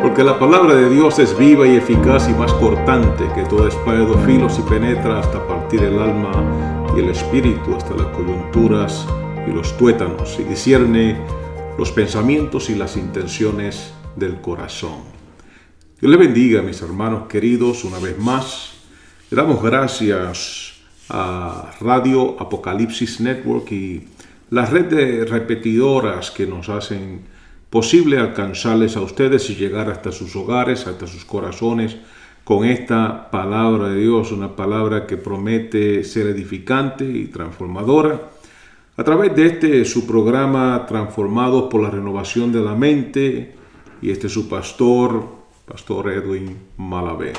Porque la palabra de Dios es viva y eficaz y más cortante que toda espada de dos filos y penetra hasta partir el alma y el espíritu, hasta las coyunturas y los tuétanos, y discierne los pensamientos y las intenciones del corazón. Dios les bendiga, mis hermanos queridos, una vez más. Le damos gracias a Radio Apocalipsis Network y la red de repetidoras que nos hacen posible alcanzarles a ustedes y llegar hasta sus hogares, hasta sus corazones, con esta palabra de Dios, una palabra que promete ser edificante y transformadora, a través de su programa Transformados por la Renovación de la Mente, y su pastor Edwin Malavé.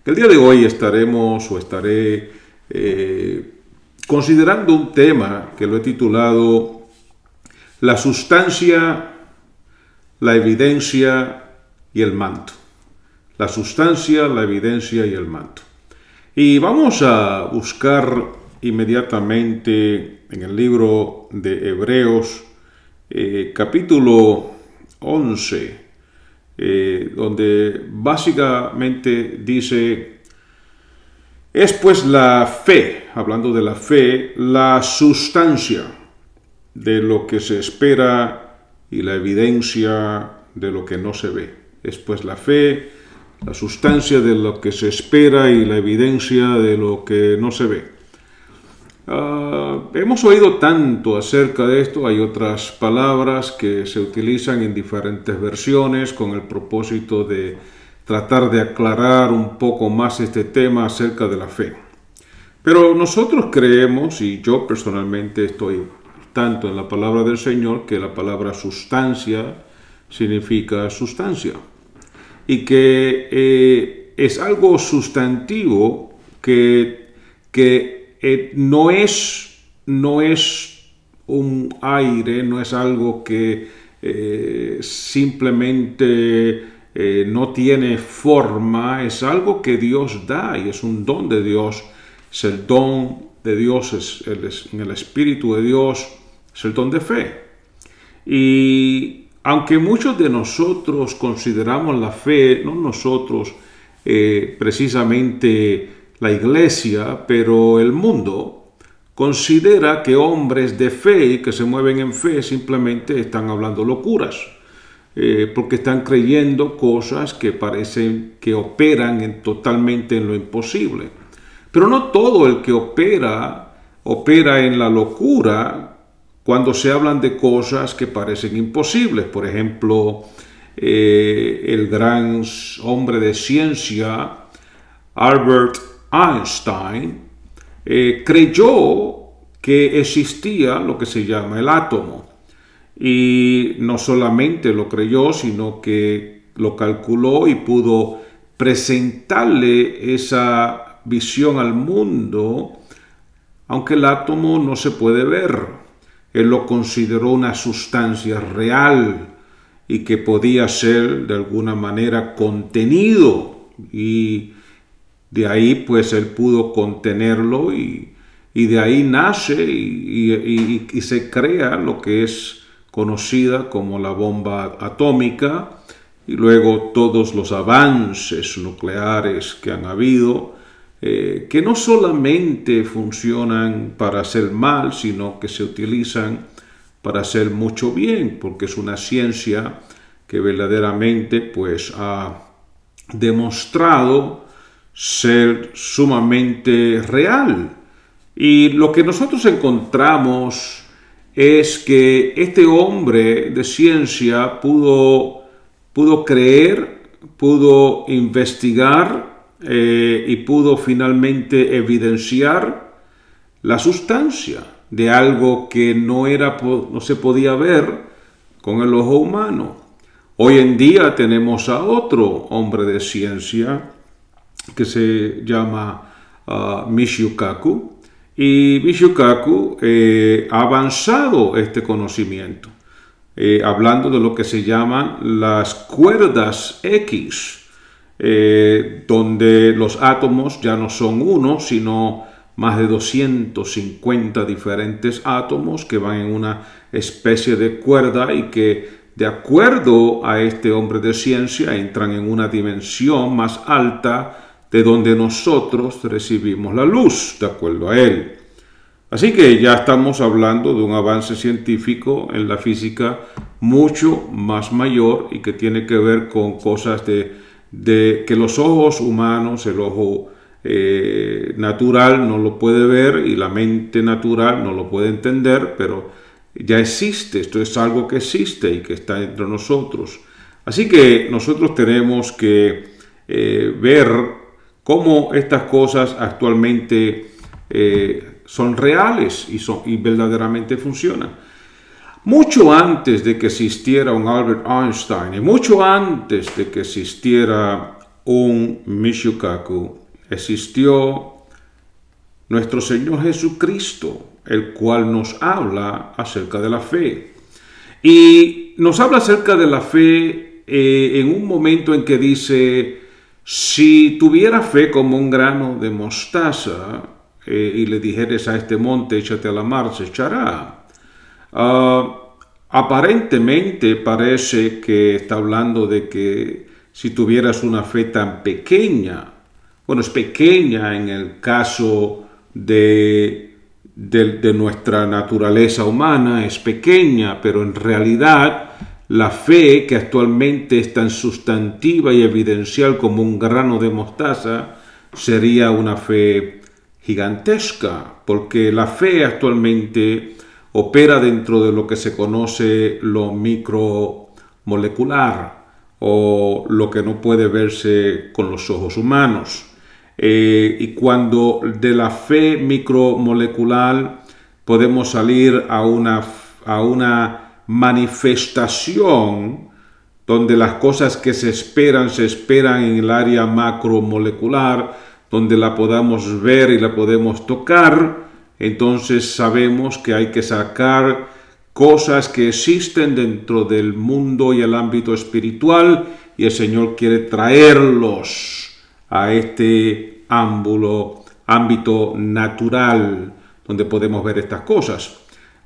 El día de hoy estaré considerando un tema que lo he titulado La sustancia, la evidencia y el manto. La sustancia, la evidencia y el manto. Y vamos a buscar inmediatamente en el libro de Hebreos, capítulo 11, donde básicamente dice: es pues la fe, hablando de la fe, la sustancia de lo que se espera y la evidencia de lo que no se ve. Es pues la fe, la sustancia de lo que se espera y la evidencia de lo que no se ve. Hemos oído tanto acerca de esto. Hay otras palabras que se utilizan en diferentes versiones con el propósito de tratar de aclarar un poco más este tema acerca de la fe. Pero nosotros creemos, y yo personalmente estoy tanto en la palabra del Señor, que la palabra sustancia significa sustancia, y que es algo sustantivo que no es un aire, no es algo que simplemente no tiene forma, es algo que Dios da y es un don de Dios, es el don de Dios, en el Espíritu de Dios, es el don de fe. Y aunque muchos de nosotros consideramos la fe, no nosotros precisamente la iglesia, pero el mundo considera que hombres de fe que se mueven en fe simplemente están hablando locuras, porque están creyendo cosas que parecen que operan totalmente en lo imposible. Pero no todo el que opera en la locura cuando se hablan de cosas que parecen imposibles. Por ejemplo, el gran hombre de ciencia, Albert Einstein, creyó que existía lo que se llama el átomo. Y no solamente lo creyó, sino que lo calculó y pudo presentarle esa visión al mundo, aunque el átomo no se puede ver. Él lo consideró una sustancia real y que podía ser de alguna manera contenido, y de ahí pues él pudo contenerlo y de ahí nace y se crea lo que es conocida como la bomba atómica, y luego todos los avances nucleares que han habido, que no solamente funcionan para hacer mal, sino que se utilizan para hacer mucho bien, porque es una ciencia que verdaderamente pues ha demostrado ser sumamente real. Y lo que nosotros encontramos es que este hombre de ciencia pudo creer, pudo investigar, y pudo finalmente evidenciar la sustancia de algo que no se podía ver con el ojo humano. Hoy en día tenemos a otro hombre de ciencia que se llama Michio Kaku, y Michio Kaku ha avanzado este conocimiento, hablando de lo que se llaman las cuerdas X, donde los átomos ya no son uno, sino más de 250 diferentes átomos que van en una especie de cuerda y que de acuerdo a este hombre de ciencia, entran en una dimensión más alta de donde nosotros recibimos la luz, de acuerdo a él. Así que ya estamos hablando de un avance científico en la física mucho más mayor y que tiene que ver con cosas de que los ojos humanos, el ojo natural no lo puede ver y la mente natural no lo puede entender, pero ya existe, esto es algo que existe y que está entre nosotros. Así que nosotros tenemos que ver cómo estas cosas actualmente son reales y verdaderamente funcionan. Mucho antes de que existiera un Albert Einstein y mucho antes de que existiera un Michio Kaku, existió nuestro Señor Jesucristo, el cual nos habla acerca de la fe. Y nos habla acerca de la fe en un momento en que dice, si tuviera fe como un grano de mostaza, y le dijeres a este monte, échate a la mar, se echará. Aparentemente parece que está hablando de que si tuvieras una fe tan pequeña, bueno, es pequeña en el caso de nuestra naturaleza humana, es pequeña, pero en realidad la fe que actualmente es tan sustantiva y evidencial como un grano de mostaza sería una fe gigantesca, porque la fe actualmente opera dentro de lo que se conoce lo micromolecular o lo que no puede verse con los ojos humanos. Y cuando de la fe micromolecular podemos salir a una manifestación donde las cosas que se esperan en el área macromolecular, donde la podamos ver y la podemos tocar, entonces sabemos que hay que sacar cosas que existen dentro del mundo y el ámbito espiritual y el Señor quiere traerlos a este ámbito natural donde podemos ver estas cosas.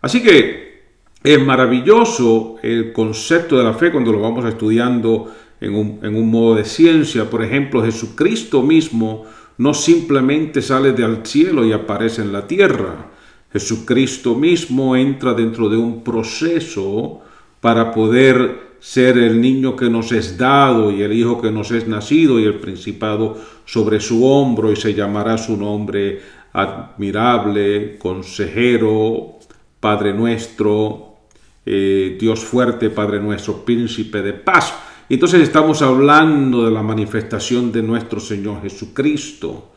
Así que es maravilloso el concepto de la fe cuando lo vamos estudiando en un modo de ciencia. Por ejemplo, Jesucristo mismo no simplemente sale del cielo y aparece en la tierra. Jesucristo mismo entra dentro de un proceso para poder ser el niño que nos es dado y el hijo que nos es nacido y el principado sobre su hombro, y se llamará su nombre admirable, consejero, Padre nuestro, Dios fuerte, Padre nuestro, príncipe de paz. Entonces estamos hablando de la manifestación de nuestro Señor Jesucristo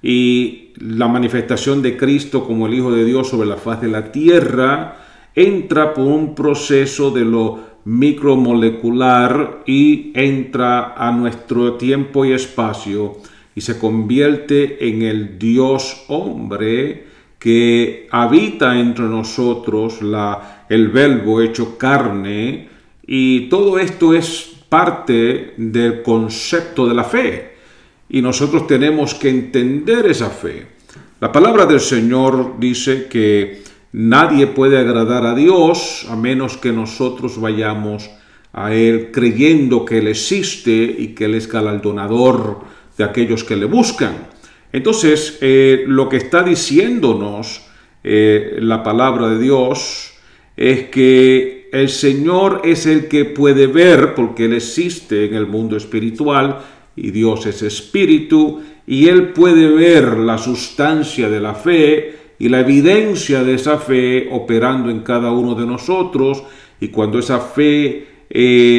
y la manifestación de Cristo como el Hijo de Dios sobre la faz de la tierra entra por un proceso de lo micromolecular y entra a nuestro tiempo y espacio y se convierte en el Dios hombre que habita entre nosotros, el Verbo hecho carne, y todo esto es parte del concepto de la fe y nosotros tenemos que entender esa fe. La palabra del Señor dice que nadie puede agradar a Dios a menos que nosotros vayamos a Él creyendo que Él existe y que Él es galardonador de aquellos que le buscan. Entonces, lo que está diciéndonos la palabra de Dios es que el Señor es el que puede ver, porque Él existe en el mundo espiritual y Dios es espíritu, y Él puede ver la sustancia de la fe y la evidencia de esa fe operando en cada uno de nosotros, y cuando esa fe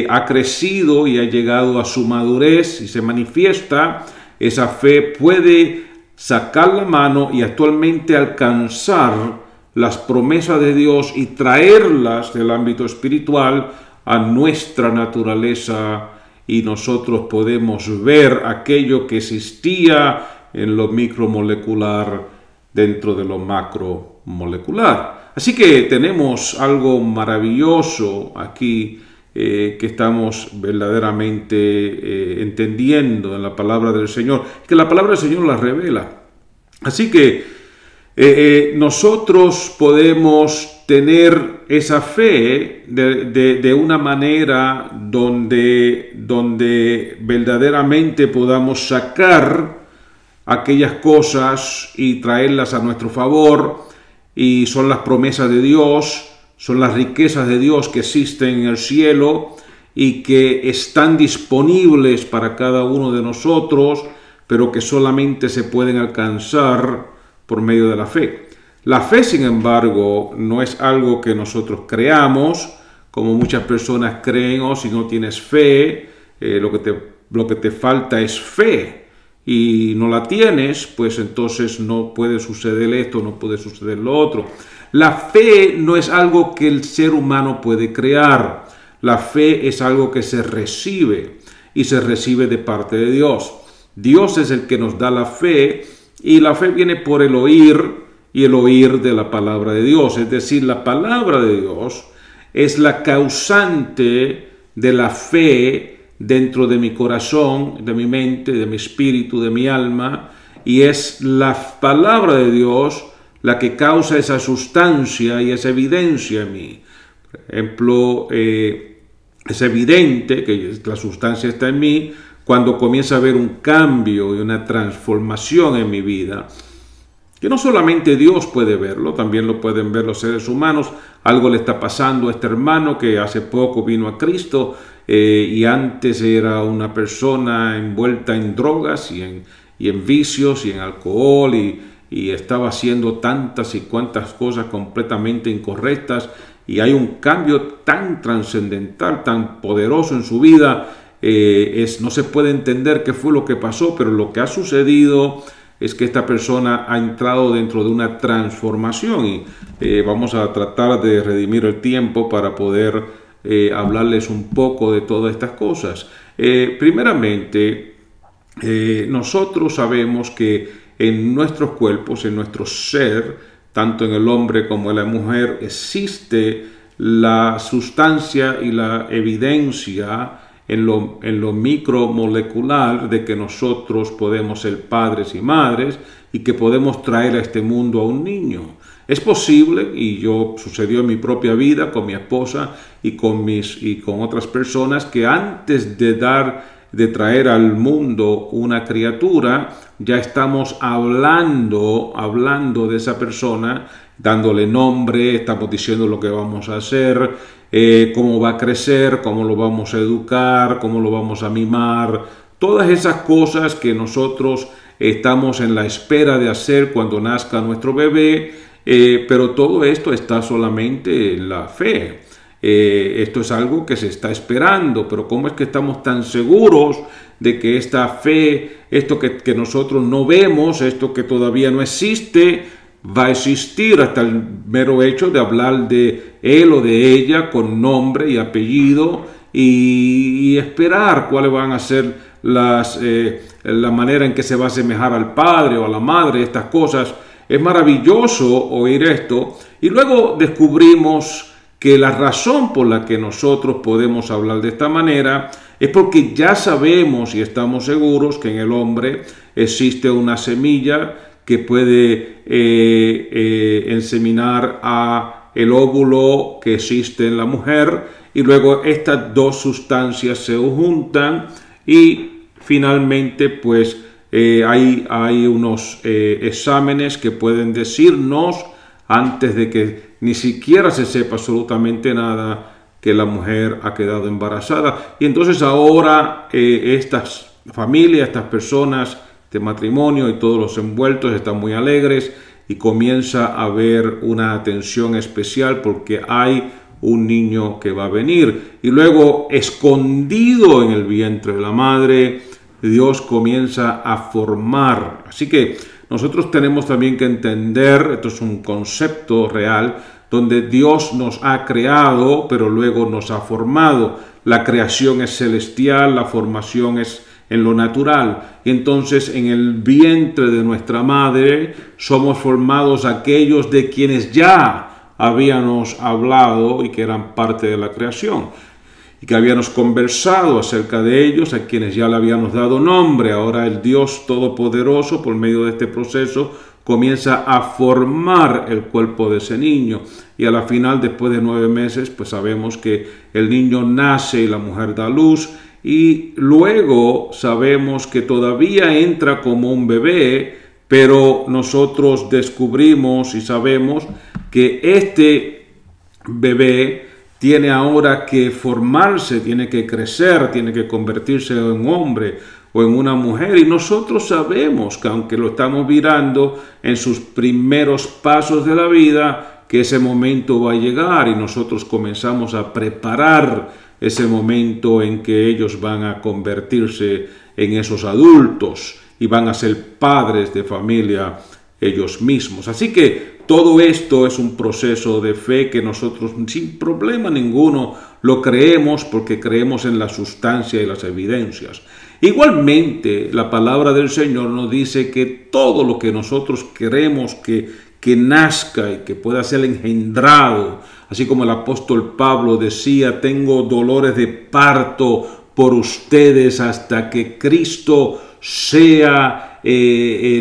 ha crecido y ha llegado a su madurez y se manifiesta, esa fe puede sacar la mano y actualmente alcanzar las promesas de Dios y traerlas del ámbito espiritual a nuestra naturaleza, y nosotros podemos ver aquello que existía en lo micromolecular dentro de lo macromolecular. Así que tenemos algo maravilloso aquí que estamos verdaderamente entendiendo en la palabra del Señor, que la palabra del Señor la revela. Así que nosotros podemos tener esa fe de una manera donde verdaderamente podamos sacar aquellas cosas y traerlas a nuestro favor, y son las promesas de Dios, son las riquezas de Dios que existen en el cielo y que están disponibles para cada uno de nosotros, pero que solamente se pueden alcanzar por medio de la fe. La fe, sin embargo, no es algo que nosotros creamos, como muchas personas creen: o si no tienes fe, lo que te falta es fe, y no la tienes, pues entonces no puede suceder esto, no puede suceder lo otro. La fe no es algo que el ser humano puede crear. La fe es algo que se recibe, y se recibe de parte de Dios. Dios es el que nos da la fe, y la fe viene por el oír, y el oír de la palabra de Dios. Es decir, la palabra de Dios es la causante de la fe dentro de mi corazón, de mi mente, de mi espíritu, de mi alma, y es la palabra de Dios la que causa esa sustancia y esa evidencia en mí. Por ejemplo, es evidente que la sustancia está en mí cuando comienza a haber un cambio y una transformación en mi vida, que no solamente Dios puede verlo, también lo pueden ver los seres humanos. Algo le está pasando a este hermano que hace poco vino a Cristo, y antes era una persona envuelta en drogas y en vicios y en alcohol, y estaba haciendo tantas y cuantas cosas completamente incorrectas, y hay un cambio tan trascendental, tan poderoso en su vida. No se puede entender qué fue lo que pasó, pero lo que ha sucedido es que esta persona ha entrado dentro de una transformación, y vamos a tratar de redimir el tiempo para poder hablarles un poco de todas estas cosas. Primeramente, nosotros sabemos que en nuestros cuerpos, en nuestro ser, tanto en el hombre como en la mujer, existe la sustancia y la evidencia en lo micromolecular de que nosotros podemos ser padres y madres, y que podemos traer a este mundo a un niño. Es posible, y sucedió en mi propia vida con mi esposa y con otras personas, que antes de traer al mundo una criatura, ya estamos hablando de esa persona, dándole nombre, estamos diciendo lo que vamos a hacer, cómo va a crecer, cómo lo vamos a educar, cómo lo vamos a mimar, todas esas cosas que nosotros estamos en la espera de hacer cuando nazca nuestro bebé, pero todo esto está solamente en la fe. Esto es algo que se está esperando, pero ¿cómo es que estamos tan seguros de que esta fe, esto que nosotros no vemos, esto que todavía no existe, va a existir, hasta el mero hecho de hablar de él o de ella con nombre y apellido, y esperar cuáles van a ser la manera en que se va a asemejar al padre o a la madre? Estas cosas, es maravilloso oír esto, y luego descubrimos que la razón por la que nosotros podemos hablar de esta manera es porque ya sabemos y estamos seguros que en el hombre existe una semilla que puede inseminar a el óvulo que existe en la mujer, y luego estas dos sustancias se juntan, y finalmente pues hay unos exámenes que pueden decirnos, antes de que ni siquiera se sepa absolutamente nada, que la mujer ha quedado embarazada. Y entonces ahora estas familias, estas personas de matrimonio y todos los envueltos están muy alegres, y comienza a haber una atención especial porque hay un niño que va a venir. Y luego, escondido en el vientre de la madre, Dios comienza a formar. Así que nosotros tenemos también que entender, esto es un concepto real, donde Dios nos ha creado, pero luego nos ha formado. La creación es celestial, la formación es en lo natural. Y entonces en el vientre de nuestra madre somos formados aquellos de quienes ya habíamos hablado y que eran parte de la creación, y que habíamos conversado acerca de ellos, a quienes ya le habíamos dado nombre. Ahora el Dios Todopoderoso, por medio de este proceso, comienza a formar el cuerpo de ese niño. Y a la final, después de 9 meses, pues sabemos que el niño nace y la mujer da luz. Y luego sabemos que todavía entra como un bebé, pero nosotros descubrimos y sabemos que este bebé tiene ahora que formarse, tiene que crecer, tiene que convertirse en un hombre o en una mujer. Y nosotros sabemos que aunque lo estamos mirando en sus primeros pasos de la vida, que ese momento va a llegar y nosotros comenzamos a preparar ese momento en que ellos van a convertirse en esos adultos y van a ser padres de familia ellos mismos. Así que todo esto es un proceso de fe que nosotros sin problema ninguno lo creemos, porque creemos en la sustancia y las evidencias. Igualmente, la palabra del Señor nos dice que todo lo que nosotros queremos que nazca y que pueda ser engendrado, así como el apóstol Pablo decía, tengo dolores de parto por ustedes hasta que Cristo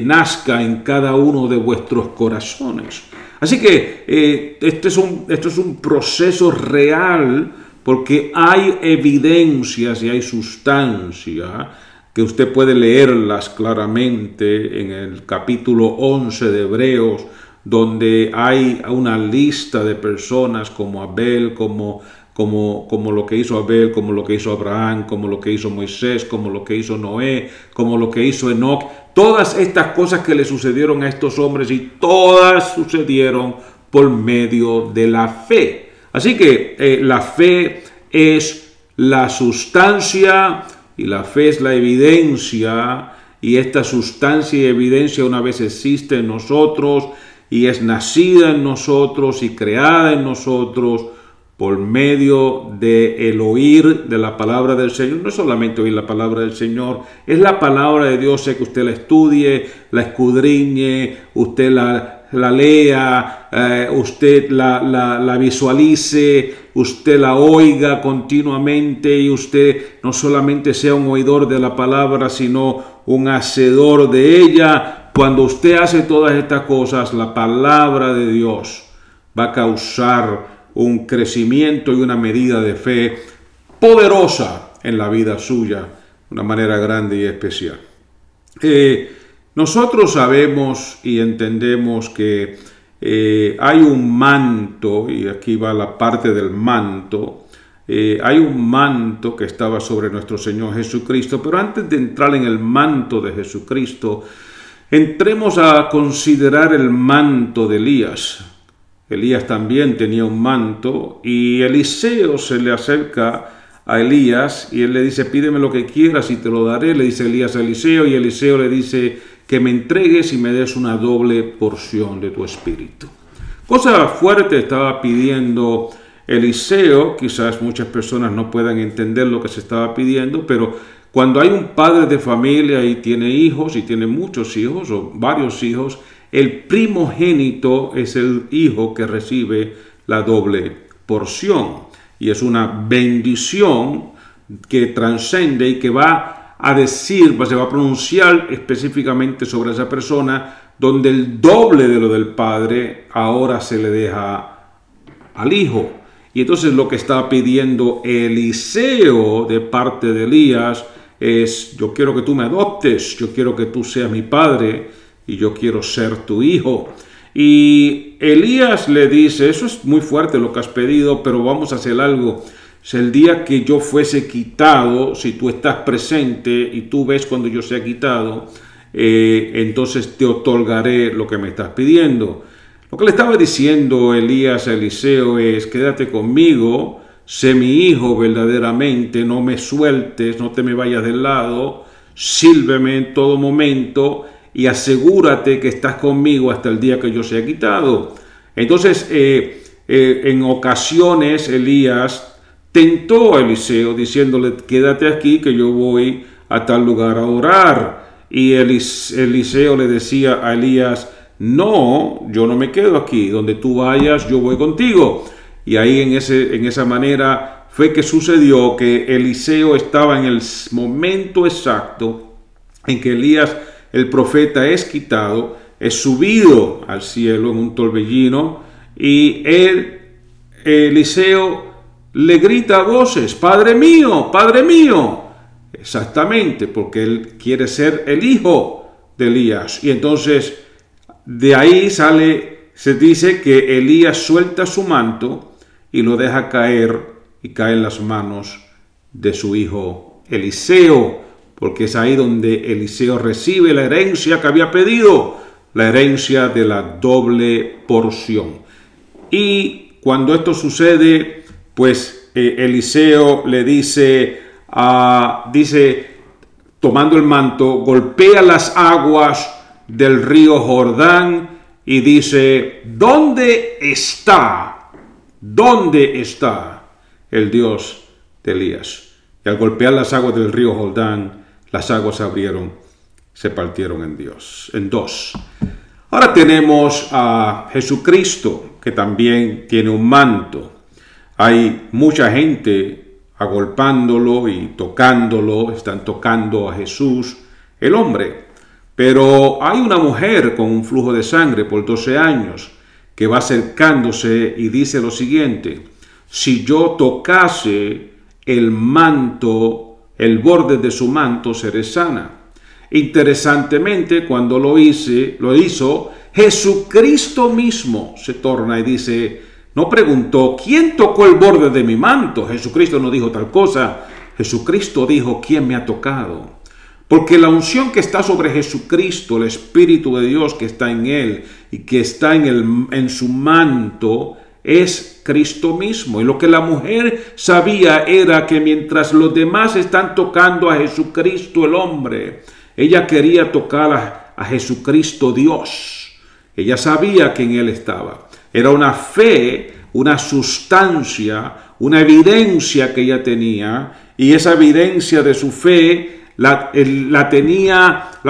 nazca en cada uno de vuestros corazones. Así que esto es un proceso real, porque hay evidencias y hay sustancia que usted puede leerlas claramente en el capítulo 11 de Hebreos, donde hay una lista de personas como Abel, como lo que hizo Abel, como lo que hizo Abraham, como lo que hizo Moisés, como lo que hizo Noé, como lo que hizo Enoc. Todas estas cosas que le sucedieron a estos hombres, y todas sucedieron por medio de la fe. Así que la fe es la sustancia y la fe es la evidencia, y esta sustancia y evidencia una vez existe en nosotros y es nacida en nosotros y creada en nosotros por medio de el oír de la palabra del Señor. No es solamente oír la palabra del Señor, es la palabra de Dios, es que usted la estudie, la escudriñe, usted la lea, usted la visualice, usted la oiga continuamente, y usted no solamente sea un oidor de la palabra, sino un hacedor de ella. Cuando usted hace todas estas cosas, la palabra de Dios va a causar un crecimiento y una medida de fe poderosa en la vida suya, de una manera grande y especial. Nosotros sabemos y entendemos que hay un manto, y aquí va la parte del manto. Hay un manto que estaba sobre nuestro Señor Jesucristo, pero antes de entrar en el manto de Jesucristo, entremos a considerar el manto de Elías. Elías también tenía un manto, y Eliseo se le acerca a Elías y él le dice, pídeme lo que quieras y te lo daré, le dice Elías a Eliseo, y Eliseo le dice que me entregues y me des una doble porción de tu espíritu. Cosa fuerte estaba pidiendo Eliseo. Quizás muchas personas no puedan entender lo que se estaba pidiendo, pero cuando hay un padre de familia y tiene hijos, y tiene muchos hijos o varios hijos, el primogénito es el hijo que recibe la doble porción. Y es una bendición que trasciende y que va a decir, se va a pronunciar específicamente sobre esa persona, donde el doble de lo del padre ahora se le deja al hijo. Y entonces lo que está pidiendo Eliseo de parte de Elías es, yo quiero que tú me adoptes, yo quiero que tú seas mi padre y yo quiero ser tu hijo. Y Elías le dice, eso es muy fuerte lo que has pedido, pero vamos a hacer algo. Si el día que yo fuese quitado, si tú estás presente y tú ves cuando yo sea quitado, entonces te otorgaré lo que me estás pidiendo. Lo que le estaba diciendo Elías a Eliseo es, quédate conmigo, sé mi hijo verdaderamente, no me sueltes, no te me vayas del lado, sírveme en todo momento y asegúrate que estás conmigo hasta el día que yo sea quitado. Entonces, en ocasiones Elías tentó a Eliseo diciéndole, quédate aquí que yo voy a tal lugar a orar. Y Eliseo le decía a Elías, no, yo no me quedo aquí, donde tú vayas yo voy contigo. Y ahí en esa manera fue que sucedió que Eliseo estaba en el momento exacto en que Elías, el profeta, es quitado, es subido al cielo en un torbellino y Eliseo le grita a voces, Padre mío, Padre mío. Exactamente, porque él quiere ser el hijo de Elías. Y entonces de ahí se dice que Elías suelta su manto y lo deja caer y cae en las manos de su hijo Eliseo, porque es ahí donde Eliseo recibe la herencia que había pedido, la herencia de la doble porción. Y cuando esto sucede, pues Eliseo le dice, tomando el manto, golpea las aguas del río Jordán y dice, ¿dónde está el Dios de Elías? Y al golpear las aguas del río Jordán, las aguas se abrieron, se partieron en dos. Ahora tenemos a Jesucristo, que también tiene un manto. Hay mucha gente agolpándolo y tocándolo, están tocando a Jesús, el hombre. Pero hay una mujer con un flujo de sangre por 12 años que va acercándose y dice lo siguiente, si yo tocase el manto, el borde de su manto, seré sana. Interesantemente, cuando lo hizo, Jesucristo mismo se torna y dice, no preguntó, ¿quién tocó el borde de mi manto? Jesucristo no dijo tal cosa. Jesucristo dijo, ¿quién me ha tocado? Porque la unción que está sobre Jesucristo, el Espíritu de Dios que está en Él y que está en su manto, es Cristo mismo. Y lo que la mujer sabía era que mientras los demás están tocando a Jesucristo el hombre, ella quería tocar a Jesucristo Dios. Ella sabía que en Él estaba. Era una fe, una sustancia, una evidencia que ella tenía, y esa evidencia de su fe la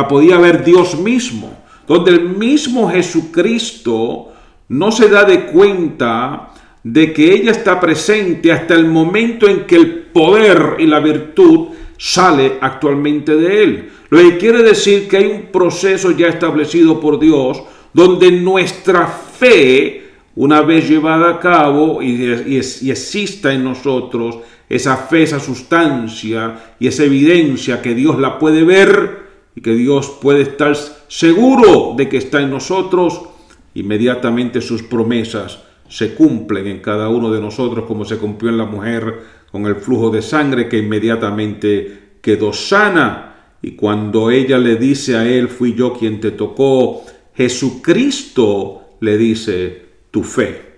podía ver Dios mismo, donde el mismo Jesucristo no se da de cuenta de que ella está presente hasta el momento en que el poder y la virtud sale actualmente de Él. Lo que quiere decir que hay un proceso ya establecido por Dios, donde nuestra fe, una vez llevada a cabo y exista en nosotros esa fe, esa sustancia y esa evidencia que Dios la puede ver y que Dios puede estar seguro de que está en nosotros, inmediatamente sus promesas se cumplen en cada uno de nosotros, como se cumplió en la mujer con el flujo de sangre, que inmediatamente quedó sana. Y cuando ella le dice a él, fui yo quien te tocó, Jesucristo le dice, tu fe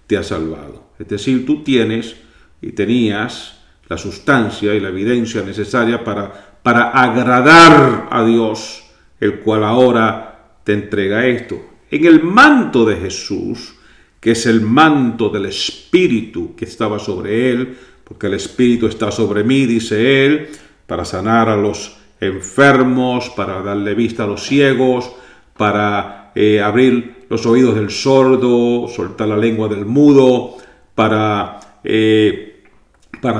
te ha salvado. Es decir, tú tienes y tenías la sustancia y la evidencia necesaria para agradar a Dios, el cual ahora te entrega esto. En el manto de Jesús, que es el manto del Espíritu que estaba sobre él, porque el Espíritu está sobre mí, dice él, para sanar a los enfermos, para darle vista a los ciegos, para abrir los oídos del sordo, soltar la lengua del mudo, para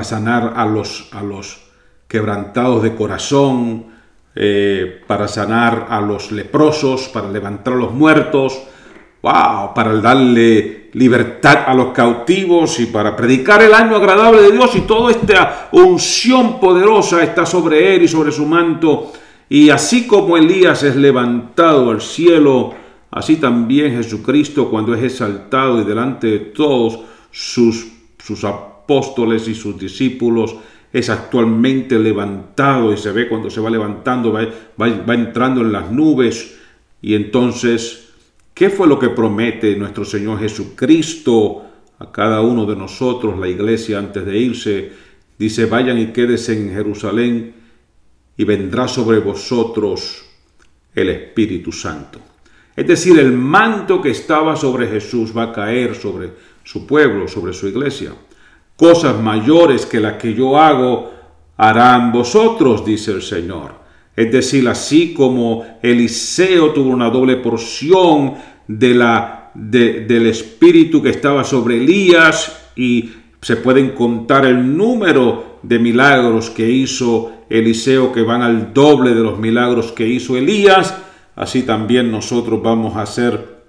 sanar a los quebrantados de corazón, para sanar a los leprosos, para levantar a los muertos, para darle libertad a los cautivos y para predicar el año agradable de Dios. Y toda esta unción poderosa está sobre él y sobre su manto. Y así como Elías es levantado al cielo, así también Jesucristo, cuando es exaltado y delante de todos sus apóstoles y sus discípulos, es actualmente levantado, y se ve cuando se va levantando, va entrando en las nubes. Y entonces, ¿qué fue lo que promete nuestro Señor Jesucristo a cada uno de nosotros, la iglesia, antes de irse? Dice, vayan y quédense en Jerusalén, y vendrá sobre vosotros el Espíritu Santo. Es decir, el manto que estaba sobre Jesús va a caer sobre su pueblo, sobre su iglesia. Cosas mayores que las que yo hago harán vosotros, dice el Señor. Es decir, así como Eliseo tuvo una doble porción del Espíritu que estaba sobre Elías, y se pueden contar el número de milagros que hizo Eliseo, que van al doble de los milagros que hizo Elías. así también nosotros vamos a hacer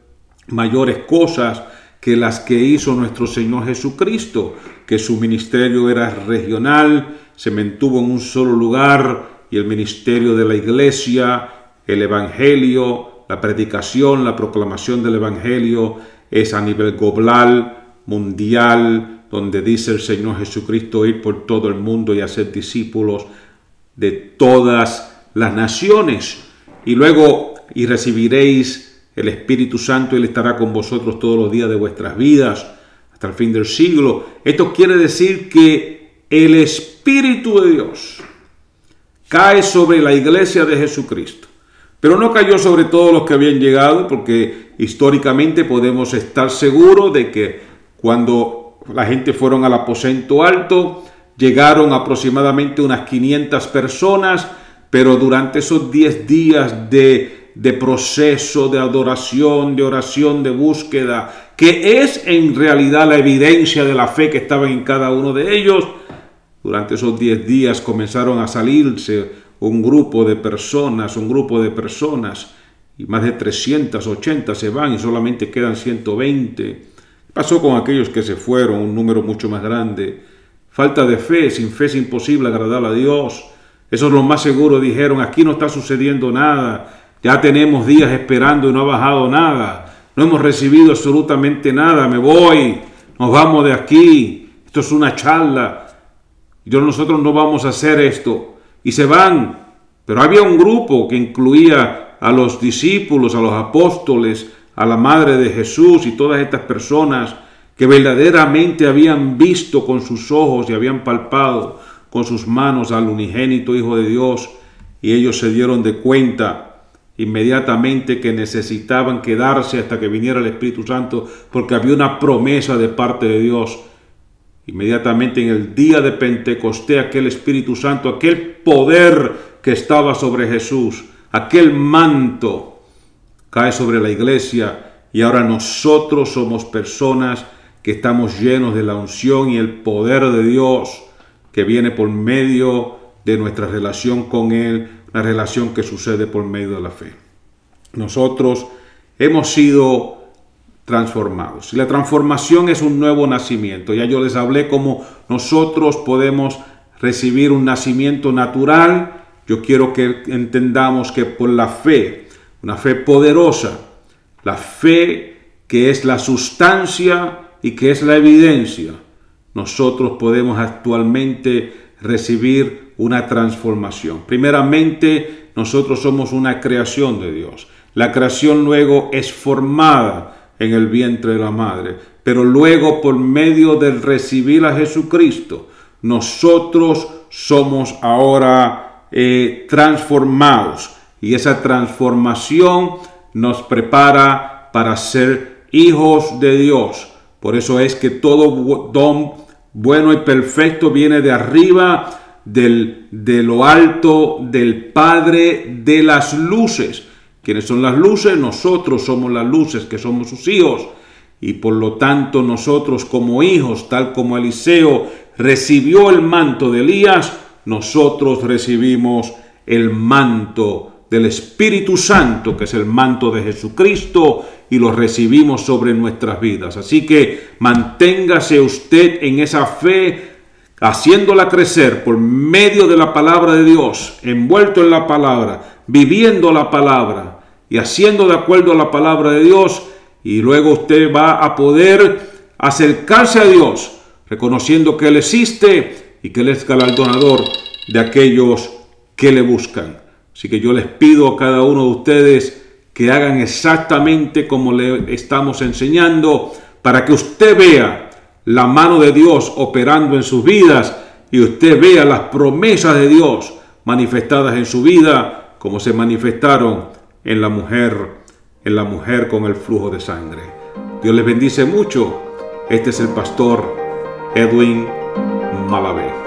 mayores cosas que las que hizo nuestro Señor Jesucristo, que su ministerio era regional, se mantuvo en un solo lugar, y el ministerio de la iglesia, el evangelio, la predicación, la proclamación del evangelio es a nivel global, mundial, donde dice el Señor Jesucristo ir por todo el mundo y hacer discípulos de todas las naciones. Y luego, y recibiréis el Espíritu Santo, y Él estará con vosotros todos los días de vuestras vidas, hasta el fin del siglo. Esto quiere decir que el Espíritu de Dios cae sobre la iglesia de Jesucristo. Pero no cayó sobre todos los que habían llegado, porque históricamente podemos estar seguros de que cuando la gente fueron al aposento alto, llegaron aproximadamente unas 500 personas, pero durante esos 10 días de proceso, de adoración, de oración, de búsqueda, que es en realidad la evidencia de la fe que estaba en cada uno de ellos, durante esos 10 días comenzaron a salirse un grupo de personas, y más de 380 se van y solamente quedan 120. Pasó con aquellos que se fueron, un número mucho más grande. Falta de fe, sin fe es imposible agradar a Dios. Esos los más seguros dijeron, aquí no está sucediendo nada, ya tenemos días esperando y no ha bajado nada, no hemos recibido absolutamente nada, me voy, nos vamos de aquí, esto es una charla, nosotros no vamos a hacer esto. Y se van. Pero había un grupo que incluía a los discípulos, a los apóstoles, a la madre de Jesús y todas estas personas que verdaderamente habían visto con sus ojos y habían palpado con sus manos al unigénito Hijo de Dios, y ellos se dieron de cuenta inmediatamente que necesitaban quedarse hasta que viniera el Espíritu Santo, porque había una promesa de parte de Dios. Inmediatamente en el día de Pentecostés, aquel Espíritu Santo, aquel poder que estaba sobre Jesús, aquel manto cae sobre la iglesia, y ahora nosotros somos personas que estamos llenos de la unción y el poder de Dios que viene por medio de nuestra relación con Él, una relación que sucede por medio de la fe. Nosotros hemos sido transformados. Y la transformación es un nuevo nacimiento. Ya yo les hablé cómo nosotros podemos recibir un nacimiento natural. Yo quiero que entendamos que por la fe, una fe poderosa, la fe que es la sustancia y que es la evidencia, nosotros podemos actualmente recibir una transformación. Primeramente, nosotros somos una creación de Dios. La creación luego es formada en el vientre de la madre, pero luego por medio del recibir a Jesucristo, nosotros somos ahora transformados, y esa transformación nos prepara para ser hijos de Dios. Por eso es que todo don bueno y perfecto viene de arriba, de lo alto, del Padre de las luces. ¿Quiénes son las luces? Nosotros somos las luces, que somos sus hijos. Y por lo tanto nosotros como hijos, tal como Eliseo recibió el manto de Elías, nosotros recibimos el manto del Espíritu Santo, que es el manto de Jesucristo, y lo recibimos sobre nuestras vidas. Así que manténgase usted en esa fe, haciéndola crecer por medio de la palabra de Dios, envuelto en la palabra, viviendo la palabra y haciendo de acuerdo a la palabra de Dios, y luego usted va a poder acercarse a Dios, reconociendo que Él existe y que Él es galardonador de aquellos que le buscan. Así que yo les pido a cada uno de ustedes que hagan exactamente como le estamos enseñando, para que usted vea la mano de Dios operando en sus vidas, y usted vea las promesas de Dios manifestadas en su vida, como se manifestaron en la mujer con el flujo de sangre. Dios les bendice mucho. Este es el pastor Edwin Malavé.